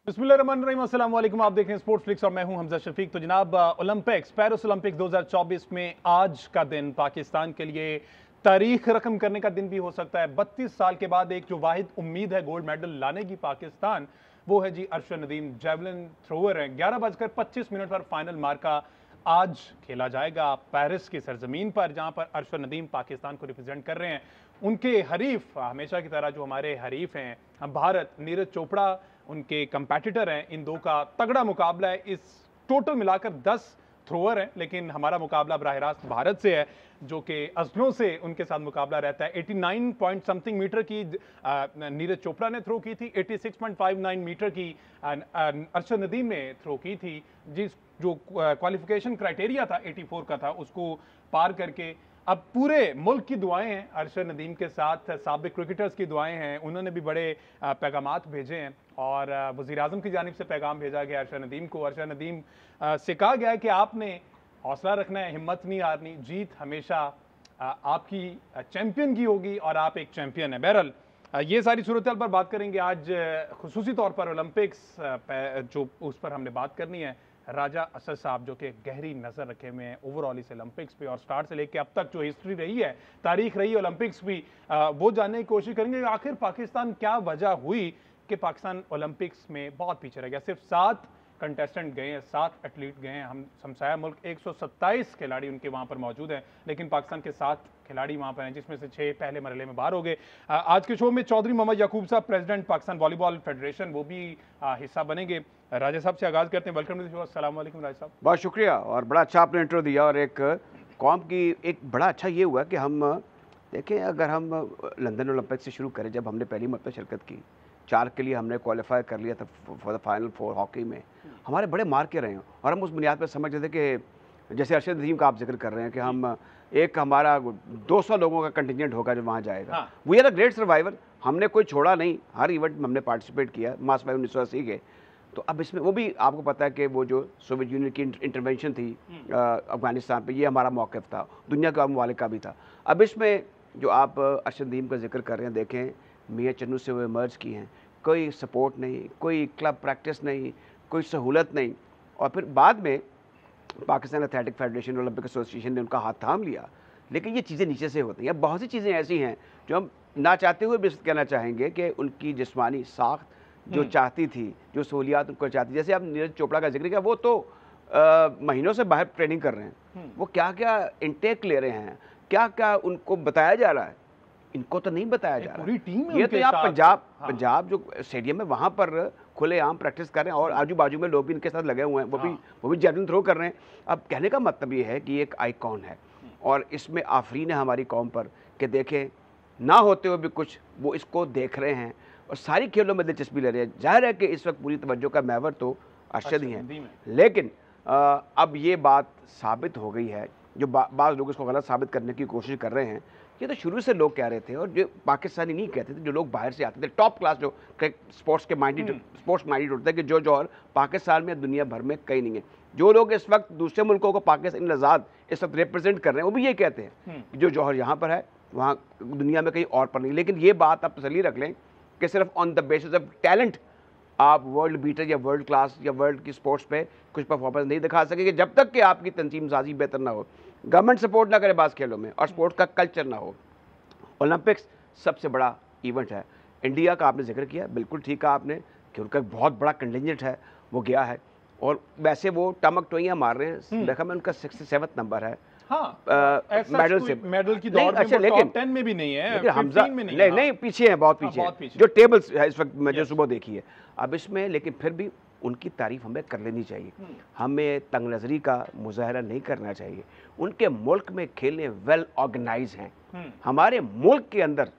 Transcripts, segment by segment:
बिस्मिल्लाहिर्रहमानिर्रहीम, अस्सलाम वालेकुम। आप देख रहे हैं स्पोर्ट्स फ्लिक्स और मैं हूं हमजा शफीक। तो जनाब, ओलंपिक्स पेरिस ओलंपिक 2024 में आज का दिन पाकिस्तान के लिए तारीख रकम करने का दिन भी हो सकता है। 32 साल के बाद एक जो वाहिद उम्मीद है गोल्ड मेडल लाने की पाकिस्तान, वो है जी अरशद नदीम, जेवलिन थ्रोअर है। 11:25 पर फाइनल मार्का आज खेला जाएगा पेरिस की सरजमीन पर, जहां पर अरशद नदीम पाकिस्तान को रिप्रेजेंट कर रहे हैं। उनके हरीफ हमेशा की तरह जो हमारे हरीफ हैं भारत, नीरज चोपड़ा उनके कंपेटिटर हैं। इन दो का तगड़ा मुकाबला है। इस टोटल मिलाकर 10 थ्रोअर हैं, लेकिन हमारा मुकाबला बराह रास्त भारत से है, जो कि अजलों से उनके साथ मुकाबला रहता है। 89 पॉइंट समथिंग मीटर की नीरज चोपड़ा ने थ्रो की थी, 86.59 मीटर की अरशद नदीम ने थ्रो की थी। जिस जो क्वालिफिकेशन क्राइटेरिया था 84 का था, उसको पार करके अब पूरे मुल्क की दुआएं हैं अरशद नदीम के साथ, साबिक क्रिकेटर्स की दुआएं हैं। उन्होंने भी बड़े पैगामात भेजे हैं और वज़ीर आज़म की जानिब से पैगाम भेजा गया अरशद नदीम को। अरशद नदीम से कहा गया है कि आपने हौसला रखना है, हिम्मत नहीं हारनी, जीत हमेशा आपकी चैंपियन की होगी और आप एक चैंपियन है। बहरहाल ये सारी सूरत पर बात करेंगे आज, खुसूसी तौर पर ओलंपिक्स जो उस पर हमने बात करनी है। राजा असद साहब जो कि गहरी नज़र रखे हुए हैं ओवरऑल इस ओलंपिक्स पे, और स्टार्ट से लेकर अब तक जो हिस्ट्री रही है, तारीख रही है ओलंपिक्स भी, वो जानने की कोशिश करेंगे कि आखिर पाकिस्तान क्या वजह हुई कि पाकिस्तान ओलंपिक्स में बहुत पीछे रह गया। सिर्फ 7 कंटेस्टेंट गए हैं, 7 एथलीट गए हैं। हम हमसाया मुल्क 127 खिलाड़ी उनके वहाँ पर मौजूद हैं, लेकिन पाकिस्तान के 7 खिलाड़ी वहाँ पर हैं, जिसमें से 6 पहले मरहले में बाहर हो गए। आज के शो में चौधरी मोहम्मद याकूब साहब, प्रेसिडेंट पाकिस्तान वॉलीबॉल फेडरेशन, वो भी हिस्सा बनेंगे। राजा साहब से आगाज़ करते हैं। Welcome to the show. अस्सलाम वालेकुम राजा साहब। बहुत शुक्रिया, और बड़ा अच्छा आपने इंट्रो दिया। और एक कौम की एक बड़ा अच्छा ये हुआ कि हम देखें, अगर हम लंदन ओलंपिक से शुरू करें, जब हमने पहली मरतबा शिरकत की, 4 के लिए हमने क्वालिफाई कर लिया था फॉर द फाइनल 4 हॉकी में, हमारे बड़े मार्के रहे हैं। और हम उस बुनियाद पर समझ रहे थे कि जैसे अरशद नदीम का आप जिक्र कर रहे हैं कि हम एक हमारा 200 लोगों का कंटिजेंट होगा जो वहाँ जाएगा। We are a great survivor. हमने कोई छोड़ा नहीं, हर इवेंट में हमने पार्टिसिपेट किया। मार्च 1980 के, तो अब इसमें वो भी आपको पता है कि वो जो सोवियत यूनियन की इंटरवेंशन थी अफगानिस्तान पे, ये हमारा मौक़िफ़ था, दुनिया का ममालिक का भी था। अब इसमें जो आप अरशद नदीम का जिक्र कर रहे हैं, देखें मियाँ चन्नू से वो इमर्ज की हैं, कोई सपोर्ट नहीं, कोई क्लब प्रैक्टिस नहीं, कोई सहूलत नहीं, और फिर बाद में Pakistan athletic federation, Olympic association ने उनका हाथ थाम लिया। लेकिन ये चीज़ें नीचे से होती हैं। बहुत सी चीज़ें ऐसी हैं जो हम ना चाहते हुए भी कहना चाहेंगे कि उनकी जिस्मानी साख्त जो चाहती थी, जो सहूलियात उनको चाहती, जैसे आप नीरज चोपड़ा का जिक्र किया, वो तो महीनों से बाहर ट्रेनिंग कर रहे हैं। वो क्या क्या इनटेक ले रहे हैं, क्या क्या उनको बताया जा रहा है, इनको तो नहीं बताया जा रहा। पूरी टीम ये तो आप पंजाब जो स्टेडियम है वहाँ पर खुलेआम प्रैक्टिस कर रहे हैं, और आजू बाजू में लोग भी इनके साथ लगे हुए हैं, वो भी जेवलिन थ्रो कर रहे हैं। अब कहने का मतलब ये है कि एक आइकॉन है, और इसमें आफरीन है हमारी कौम पर कि देखें, ना होते हुए भी कुछ वो इसको देख रहे हैं और सारी खेलों में दिलचस्पी ले रहे हैं। जाहिर है कि इस वक्त पूरी तवज्जो का महवर तो अरशद ही हैं, लेकिन अब ये बात साबित हो गई है, जो बाज़ लोग इसको गलत साबित करने की कोशिश कर रहे हैं। ये तो शुरू से लोग कह रहे थे, और जो पाकिस्तानी नहीं कहते थे, जो लोग बाहर से आते थे, टॉप क्लास जो स्पोर्ट्स माइंडेड होते थे, कि जो जौहर पाकिस्तान में दुनिया भर में कहीं नहीं है। जो लोग इस वक्त दूसरे मुल्कों को पाकिस्तान आज़ाद इस वक्त रिप्रेजेंट कर रहे हैं, वो भी ये कहते हैं कि जो जौहर यहाँ पर है वहाँ दुनिया में कहीं और पर नहीं। लेकिन ये बात आप तसल्ली रख लें कि सिर्फ on the basis of talent आप वर्ल्ड बीटर या वर्ल्ड क्लास या वर्ल्ड की स्पोर्ट्स पे कुछ परफॉर्मेंस नहीं दिखा सकेंगे, जब तक कि आपकी तंजीम साजी बेहतर ना हो, गवर्नमेंट सपोर्ट ना करे बास खेलों में, और स्पोर्ट्स का कल्चर ना हो। ओलंपिक्स सबसे बड़ा इवेंट है। इंडिया का आपने जिक्र किया, बिल्कुल ठीक कहा आपने कि उनका बहुत बड़ा कंटिजेंट है, वो गया है, और वैसे वो टमक टोइयाँ मार रहे हैं। देखा मैं, उनका 67 नंबर है मेडल से, मेडल की दौड़ में, अच्छा, लेकिन 10 में भी नहीं है, लेकिन हमजा नहीं पीछे है, बहुत पीछे, जो टेबल्स है इस वक्त मैं जो सुबह देखी है। अब इसमें लेकिन फिर भी उनकी तारीफ हमें कर लेनी चाहिए, हमें तंग नजरी का मुजाहरा नहीं करना चाहिए। उनके मुल्क में खेलें वेल ऑर्गेनाइज हैं। हमारे मुल्क के अंदर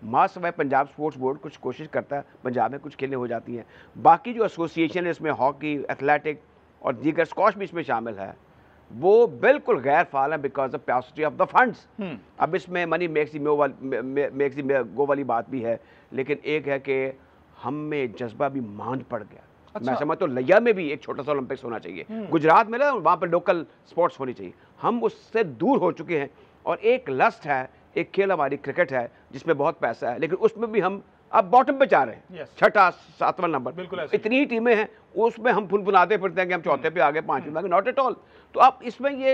माँ सवाए पंजाब स्पोर्ट्स बोर्ड कुछ कोशिश करता है, पंजाब में कुछ खेलें हो जाती हैं, बाकी जो एसोसिएशन है इसमें हॉकी, एथलेटिक और दीगर स्कॉश भी इसमें शामिल है, वो बिल्कुल गैर फाल है because of paucity of the funds. अब इसमें मनी मेक्स द गो वाली बात भी है, लेकिन एक है कि हम में जज्बा भी मांझ पड़ गया। अच्छा। मैं समझता हूँ लिया में भी एक छोटा सा ओलंपिक्स होना चाहिए, गुजरात में ना, वहाँ पर लोकल स्पोर्ट्स होनी चाहिए। हम उससे दूर हो चुके हैं, और एक लस्ट है, एक खेल हमारी क्रिकेट है जिसमें बहुत पैसा है, लेकिन उसमें भी हम अब बॉटम पे 4 हैं, Yes. छठा 7वां नंबर, बिल्कुल ऐसे। इतनी ही टीमें हैं, उसमें हम फुनफुनाते फिरते हैं कि हम चौथे पे आ गए, 5वें पे आ गए, नॉट एट ऑल। तो अब इसमें ये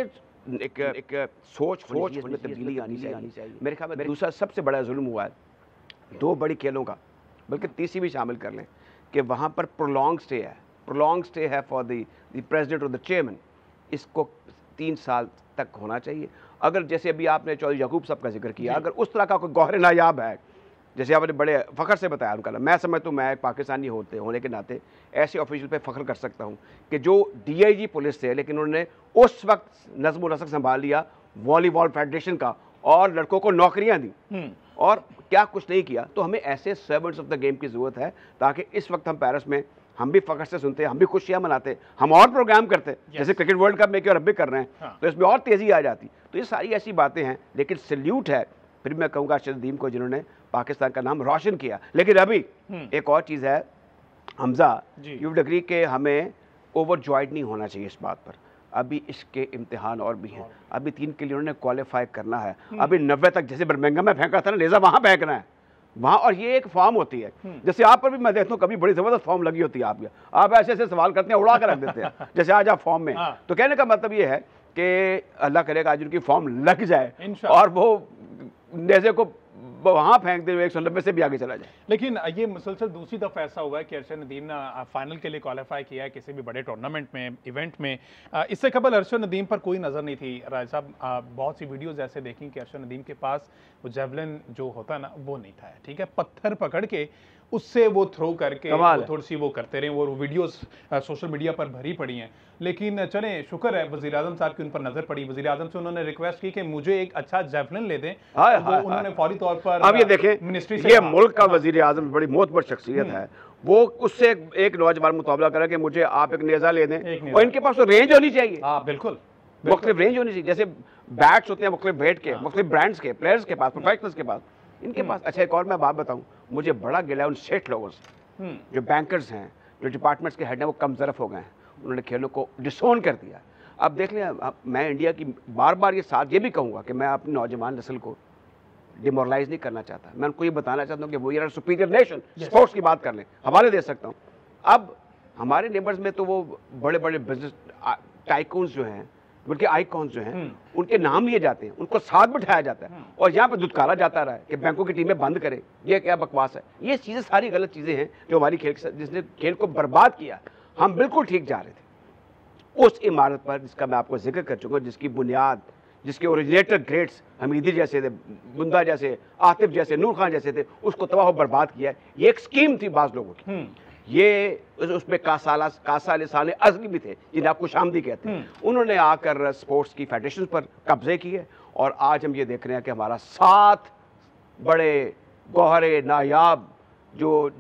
एक सोच में तब्दीली आनी चाहिए। मेरे ख्याल में दूसरा सबसे बड़ा जुल्म हुआ है 2 बड़ी खेलों का, बल्कि तीसरी भी शामिल कर लें कि वहाँ पर प्रोलॉन्ग स्टे है फॉर द प्रेसिडेंट और द चेयरमैन। इसको 3 साल तक होना चाहिए। अगर जैसे अभी आपने चौधरी याकूब साहब का जिक्र किया, अगर उस तरह का कोई गौहर नायाब है, जैसे आपने बड़े फ़ख्र से बताया उनका, मैं समझता हूँ, मैं पाकिस्तानी होने के नाते ऐसे ऑफिशियल पे फ़ख्र कर सकता हूँ कि जो DIG पुलिस थे, लेकिन उन्होंने उस वक्त नज़्म व नसक संभाल लिया वॉलीबॉल फेडरेशन का और लड़कों को नौकरियाँ दी और क्या कुछ नहीं किया। तो हमें ऐसे सर्वेंट्स ऑफ द गेम की ज़रूरत है, ताकि इस वक्त हम पेरिस में हम भी फ़ख्र से सुनते, हम भी खुशियाँ मनाते, हम और प्रोग्राम करते, जैसे क्रिकेट वर्ल्ड कप में अब भी कर रहे हैं, तो इसमें और तेज़ी आ जाती। तो ये सारी ऐसी बातें हैं, लेकिन सल्यूट है फिर मैं कहूँगा अरशद नदीम को, जिन्होंने पाकिस्तान का नाम रोशन किया। लेकिन अभी एक और चीज़ है हमजा, यू वुड एग्री कि हमें ओवरजॉयड नहीं होना चाहिए इस बात पर। अभी इसके इम्तिहान और भी हैं, अभी 3 के लिए उन्होंने क्वालिफाई करना है, अभी 90 तक, जैसे बर्मिंघम में फेंका था ना नेज़ा, वहाँ फेंकना है वहाँ। और ये एक फॉर्म होती है, जैसे आप पर भी मैं देखता हूँ कभी बड़ी ज़बरदस्त फॉर्म लगी होती है आपकी, आप ऐसे ऐसे सवाल करते हैं, उड़ा कर रख देते हैं जैसे आज आप फॉर्म में। तो कहने का मतलब ये है कि अल्लाह करेगा आज उनकी फॉर्म लग जाए और वो नेज़े को वहाँ फेंक दे, 190 से भी आगे चला जाए। लेकिन ये मुसलसल दूसरी दफ़ा ऐसा हुआ है कि अरशद नदीम ने फाइनल के लिए क्वालिफाई किया है किसी भी बड़े टूर्नामेंट में, इवेंट में। इससे कबल अरशद नदीम पर कोई नज़र नहीं थी। राय साहब, बहुत सी वीडियोस ऐसे देखी कि अरशद नदीम के पास वो जेवलिन जो होता है ना, वो नहीं था, ठीक है, पत्थर पकड़ के उससे वो थ्रो करके वो थोड़ी सी वो करते रहे, वो वीडियोस सोशल मीडिया पर भरी पड़ी हैं। लेकिन चलें, शुक्र है वज़ीर आज़म साहब की उन पर नज़र पड़ी। वज़ीर आज़म से उन्होंने रिक्वेस्ट की कि मुझे एक अच्छा जेवलिन ले दें, तो उन्होंने फौरी तौर पर, अब ये देखें, मिनिस्ट्री से, ये मुल्क का वज़ीर आज़म बड़ी मोहतबर शख्सियत है, वो उससे एक नौजवान मुताबिला करे कि मुझे आप एक नेज़ा ले दें, और इनके पास तो रेंज होनी चाहिए। बिल्कुल मुख्तलिफ रेंज होनी चाहिए, जैसे बैट्स होते हैं मुख्तलिफ वेट के, मुख्तलिफ ब्रांड्स के, प्लेयर्स के पास, प्रोफेशनल्स के पास, इनके पास। अच्छा, एक और मैं बात बताऊं, मुझे बड़ा गिला है उन सेठ लोगों से, जो बैंकर्स हैं, जो डिपार्टमेंट्स के हेड हैं, वो कम ज़रफ़ हो गए हैं, उन्होंने खेलों को डिसोन कर दिया। अब देख लें, मैं इंडिया की बार बार ये साथ ये भी कहूँगा कि मैं अपनी नौजवान नस्ल को डिमोरलाइज नहीं करना चाहता, मैं उनको ये बताना चाहता हूँ कि वो यार सुपीरियर नेशन, स्पोर्ट्स की बात कर लें, हवाले दे सकता हूँ। अब हमारे नेबर्स में तो वो बड़े बड़े बिजनेस टाइकून्स जो हैं, उनके आइकॉन्स जो हैं, उनके नाम लिए जाते हैं, उनको साथ बिठाया जाता है, और यहाँ पे दुत्कारा जाता रहा है कि बैंकों की टीमें बंद करें। ये क्या बकवास है? ये चीज़ें सारी गलत चीज़ें हैं जो हमारी खेल के साथ, जिसने खेल को बर्बाद किया। हम बिल्कुल ठीक जा रहे थे उस इमारत पर जिसका मैं आपको जिक्र कर चुका हूँ, जिसकी बुनियाद, जिसके ओरिजिनेटर ग्रेट्स हमीदी जैसे थे, बुंदा जैसे, आतिफ जैसे, नूर खान जैसे थे, उसको तबाह बर्बाद किया। ये एक स्कीम थी बाज़ लोगों की, ये उसमें कासा लिसाने अज़ली भी थे, जिन्हें आप खुशामदी कहते हैं। उन्होंने आकर स्पोर्ट्स की फेडरेशन पर कब्जे किए, और आज हम ये देख रहे हैं कि हमारा 7 बड़े गौहरे नायाब जो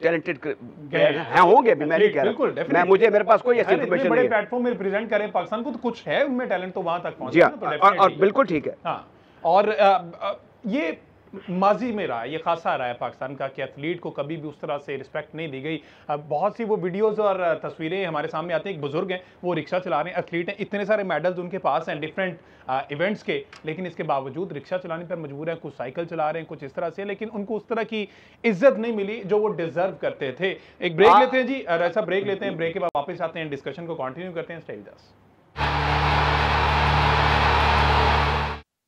टैलेंटेड हैं होंगे भी, मैं नहीं कह रहा, मैं मुझे मेरे पास कोई ऐसी इन्फॉर्मेशन नहीं है, बड़े प्लेटफॉर्म में रिप्रेजेंट करें पाकिस्तान को, तो कुछ है उनमें टैलेंट, तो वहां तक पहुंचे। जी हाँ, और बिल्कुल ठीक है। हाँ, और ये माजी में रहा है, ये खासा रहा है पाकिस्तान का कि एथलीट को कभी भी उस तरह से रिस्पेक्ट नहीं दी गई। बहुत सी वो वीडियोस और तस्वीरें हमारे सामने आती हैं, एक बुजुर्ग हैं, वो रिक्शा चला रहे हैं, एथलीट हैं, इतने सारे मेडल्स उनके पास हैं डिफरेंट इवेंट्स के, लेकिन इसके बावजूद रिक्शा चलाने पर मजबूर हैं, कुछ साइकिल चला रहे हैं, कुछ इस तरह से, लेकिन उनको उस तरह की इज्जत नहीं मिली जो वो डिजर्व करते थे। एक ब्रेक लेते हैं जी, ऐसा ब्रेक लेते हैं, ब्रेक के बाद वापस आते हैं, डिस्कशन को कंटिन्यू करते हैं। Stay with us.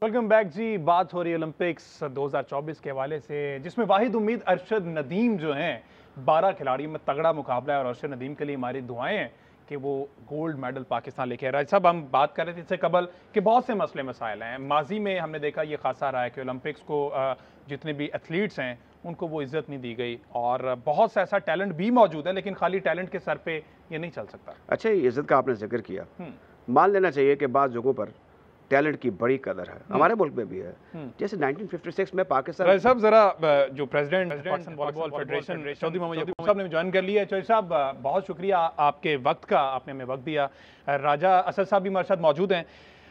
Welcome back जी। बात हो रही है ओलंपिक्स 2024 के हवाले से, जिसमें वाहिद उम्मीद अरशद नदीम जो हैं, 12 खिलाड़ियों में तगड़ा मुकाबला है, और अरशद नदीम के लिए हमारी दुआएं हैं कि वो गोल्ड मेडल पाकिस्तान लेके आ रहा है। साहब, हम बात कर रहे थे इससे कबल कि बहुत से मसले मसाइल हैं, माजी में हमने देखा ये खासा रहा है कि ओलंपिक्स को जितने भी एथलीट्स हैं उनको वो इज्जत नहीं दी गई, और बहुत सा ऐसा टैलेंट भी मौजूद है, लेकिन खाली टैलेंट के सर पे ये नहीं चल सकता। अच्छा, ये इज्जत का आपने जिक्र किया, मान लेना चाहिए कि बाज़ जगहों पर टैलेंट की बड़ी कदर है, हमारे मुल्क में भी है। जैसे 1956 में पाकिस्तान, साहब जरा जो president Pakistan volleyball federation Chaudhry Mohammad Yakub साहब ने ज्वाइन कर लिया है। चौधरी साहब, बहुत शुक्रिया आपके वक्त का, आपने हमें वक्त दिया। राजा असद साहब भी हमारे साथ मौजूद हैं।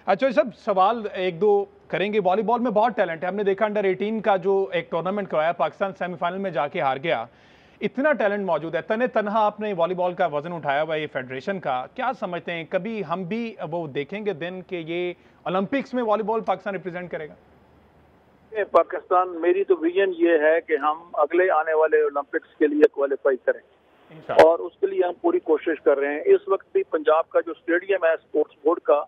चौधरी साहब, सवाल एक दो करेंगे। वॉलीबॉल में बहुत टैलेंट है, हमने देखा अंडर 18 का जो एक टूर्नामेंट करवाया, पाकिस्तान सेमीफाइनल में जाके हार गया। इतना टैलेंट मौजूद है, तने तनहा आपने वॉलीबॉल का वजन उठाया हुआ है ये फेडरेशन का, क्या समझते हैं कभी हम भी वो देखेंगे दिन कि ये ओलंपिक्स में वॉलीबॉल पाकिस्तान रिप्रेजेंट करेगा? पाकिस्तान, मेरी तो विजन ये है कि हम अगले आने वाले ओलंपिक्स के लिए क्वालिफाई करें और उसके लिए हम पूरी कोशिश कर रहे हैं। इस वक्त भी पंजाब का जो स्टेडियम है स्पोर्ट्स बोर्ड का,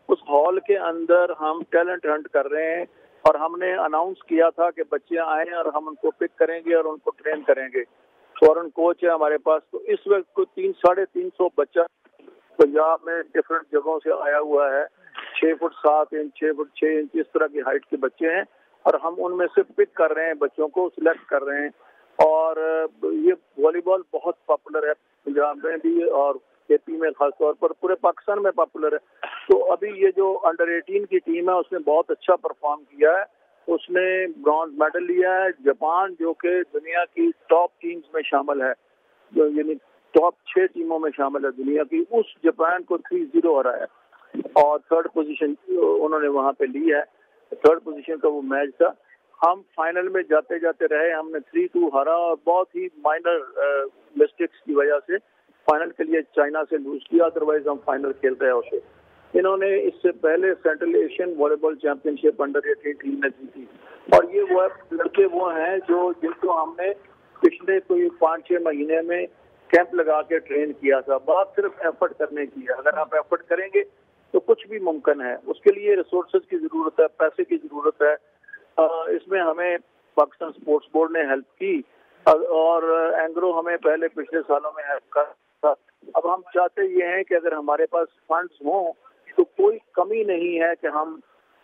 उस हॉल के अंदर हम टैलेंट हंट कर रहे हैं और हमने अनाउंस किया था कि बच्चे आए और हम उनको पिक करेंगे और उनको ट्रेन करेंगे। फॉरेन कोच है हमारे पास। तो इस वक्त को 300-350 बच्चा पंजाब में डिफरेंट जगहों से आया हुआ है। 6 फुट 7 इंच, 6 फुट 6 इंच, इस तरह की हाइट के बच्चे हैं और हम उनमें से पिक कर रहे हैं, बच्चों को सिलेक्ट कर रहे हैं। और ये वॉलीबॉल बहुत पॉपुलर है पंजाब में भी और केपी में खासतौर पर, पूरे पाकिस्तान में पॉपुलर है। तो अभी ये जो अंडर 18 की टीम है उसने बहुत अच्छा परफॉर्म किया है। उसने ब्रॉन्ज मेडल लिया है। जापान जो कि दुनिया की टॉप टीम्स में शामिल है, यानी टॉप 6 टीमों में शामिल है दुनिया की, उस जापान को 3-0 हराया और 3rd पोजीशन उन्होंने वहां पे ली है। 3rd पोजीशन का वो मैच था। हम फाइनल में जाते जाते रहे, हमने 3-2 हारा और बहुत ही माइनर मिस्टेक्स की वजह से फाइनल के लिए चाइना से लूज किया, अदरवाइज हम फाइनल खेल रहे होते। इन्होंने इससे पहले central Asian volleyball championship under 18 team में जीती और ये वो लड़के वो हैं जो जिनको हमने पिछले कोई 5-6 महीने में कैंप लगा के ट्रेन किया था। बात सिर्फ एफर्ट करने की है। अगर आप एफर्ट करेंगे तो कुछ भी मुमकिन है। उसके लिए रिसोर्सेज की जरूरत है, पैसे की जरूरत है। इसमें हमें पाकिस्तान स्पोर्ट्स बोर्ड ने हेल्प की और एंग्रो हमें पहले पिछले सालों में हेल्प कर था। अब हम चाहते ये हैं कि अगर हमारे पास फंड्स हों तो कोई कमी नहीं है कि हम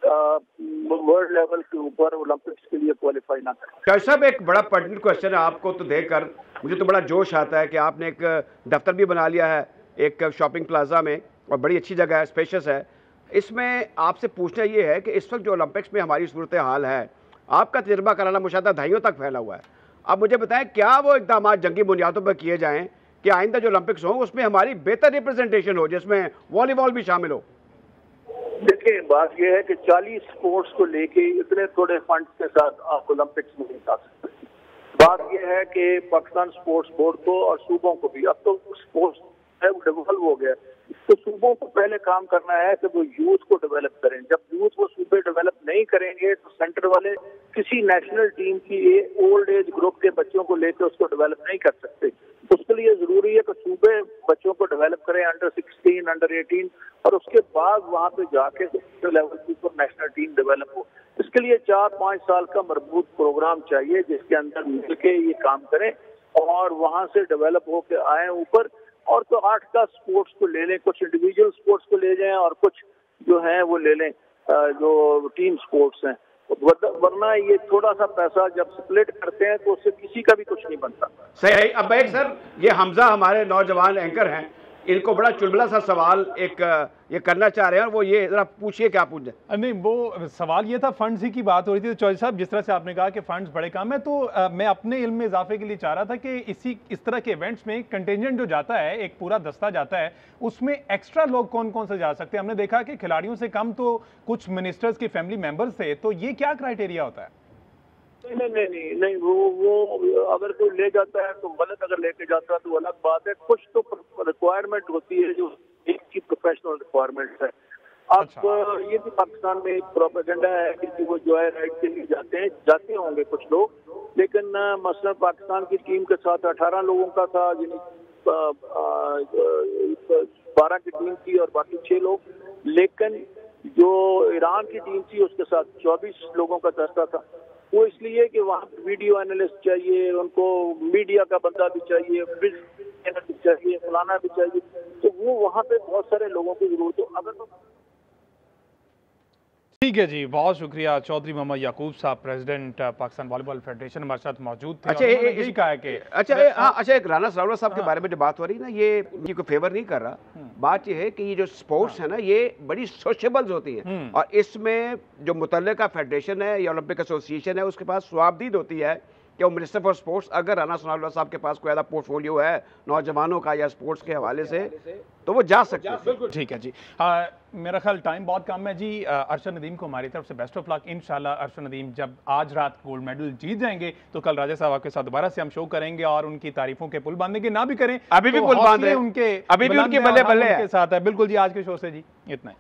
वर्ल्ड लेवल के ऊपर ओलंपिक्स के लिए क्वालिफाई ना करें। शाहिद साहब, एक बड़ा पर्टिनेंट क्वेश्चन है आपको तो देखकर मुझे तो बड़ा जोश आता है कि आपने एक दफ्तर भी बना लिया है एक शॉपिंग प्लाजा में और बड़ी अच्छी जगह है, स्पेशियस है। इसमें आपसे पूछना ये है कि इस वक्त जो ओलंपिक्स में हमारी सूरत हाल है, आपका तजर्बा कराना मुशाहिदा दहाइयों तक फैला हुआ है। अब मुझे बताएं क्या वो इक़दाम जंगी बुनियादों पर किए जाएं कि आइंदा जो ओलंपिक्स हो उसमें हमारी बेहतर रिप्रेजेंटेशन हो, जिसमें वॉलीबॉल भी शामिल हो। देखिए, बात यह है कि 40 स्पोर्ट्स को लेके इतने थोड़े फंड्स के साथ आप ओलंपिक्स में नहीं जा सकते। बात यह है कि पाकिस्तान स्पोर्ट्स बोर्ड को और सूबों को भी, अब तो स्पोर्ट्स है वो डेवलप हो गया, तो सूबों को पहले काम करना है कि वो यूथ को डेवलप करें। जब यूथ वो सूबे डेवलप नहीं करेंगे तो सेंटर वाले किसी नेशनल टीम की ओल्ड एज ग्रुप के बच्चों को लेकर उसको डेवलप नहीं कर सकते। उसके लिए जरूरी है कि सूबे बच्चों को डेवलप करें, अंडर 16, अंडर 18, और उसके बाद वहां पे जाके लेवल की नेशनल टीम डेवलप हो। इसके लिए 4-5 साल का मजबूत प्रोग्राम चाहिए जिसके अंदर मिलके ये काम करें और वहां से डेवलप होके आए ऊपर। और तो 8 स्पोर्ट्स को ले लें, कुछ इंडिविजुअल स्पोर्ट्स को ले जाएं और कुछ जो है वो ले लें जो टीम स्पोर्ट्स हैं। वरना ये थोड़ा सा पैसा जब स्प्लिट करते हैं तो उससे किसी का भी कुछ नहीं बनता। सही। अब एक सर, ये हमजा हमारे नौजवान एंकर हैं, इनको बड़ा चुलबुला सा सवाल एक ये करना चाह रहे हैं और वो ये जरा पूछिए क्या पूछ जाए। नहीं, वो सवाल ये था, फंड्स ही की बात हो रही थी। तो चौधरी साहब, जिस तरह से आपने कहा कि फंड्स बड़े काम है, तो मैं अपने इल्म में इजाफे के लिए चाह रहा था कि इस तरह के इवेंट्स में कंटिजेंट जो जाता है, एक पूरा दस्ता जाता है, उसमें एक्स्ट्रा लोग कौन कौन से जा सकते हैं? हमने देखा कि खिलाड़ियों से कम तो कुछ मिनिस्टर्स के फैमिली मेंबर्स थे, तो ये क्या क्राइटेरिया होता है? नहीं, वो अगर कोई ले जाता है तो गलत, अगर लेके जाता है तो अलग बात है। कुछ तो रिक्वायरमेंट होती है जो एक की प्रोफेशनल रिक्वायरमेंट है। अब ये भी पाकिस्तान में एक प्रोपेगेंडा है कि वो जो है राइड के लिए जाते होंगे कुछ लोग, लेकिन मसलन पाकिस्तान की टीम के साथ 18 लोगों का था, यानी 12 की टीम थी और बाकी 6 लोग। लेकिन जो ईरान की टीम थी उसके साथ 24 लोगों का दस्ता था। वो इसलिए कि वहाँ वीडियो एनालिस्ट चाहिए, उनको मीडिया का बंदा भी चाहिए, भी चाहिए, फलाना भी चाहिए, तो वो वहाँ पे बहुत सारे लोगों की जरूरत हो। अगर तो ठीक है जी, बहुत शुक्रिया। चौधरी मोहम्मद याकूब साहब, प्रेसिडेंट पाकिस्तान वॉलीबॉल फेडरेशन, हमारे साथ मौजूद थे। अच्छा, यही कहा है कि अच्छा, एक राना सरावला साहब के बारे में जो बात हो रही है ना, ये कोई फेवर नहीं कर रहा। बात ये है कि ये जो स्पोर्ट्स है ना, ये बड़ी सोशेबल्स होती हैं और इसमें जो मुतल्लिका फेडरेशन है या ओलंपिक एसोसिएशन है उसके पास स्वाबदीद होती है कि वो मिनिस्टर फॉर स्पोर्ट्स, अगर राना सनाउल्लाह साहब के पास कोई ऐसा पोर्टफोलियो है नौजवानों का या स्पोर्ट्स के हवाले से, तो वो जा सकते हैं। बिल्कुल ठीक है जी। मेरा ख्याल टाइम बहुत कम है जी। अरशद नदीम को हमारी तरफ से बेस्ट ऑफ लक। इंशाल्लाह अरशद नदीम जब आज रात गोल्ड मेडल जीत जाएंगे तो कल राजा साहब आपके साथ दोबारा से हम शो करेंगे और उनकी तारीफों के पुल बांधेंगे। ना भी करें, अभी भी पुल बांध रहे हैं, उनके अभी भी उनके बल्ले बल्ले के साथ है। बिल्कुल जी, आज के शो से जी इतना ही।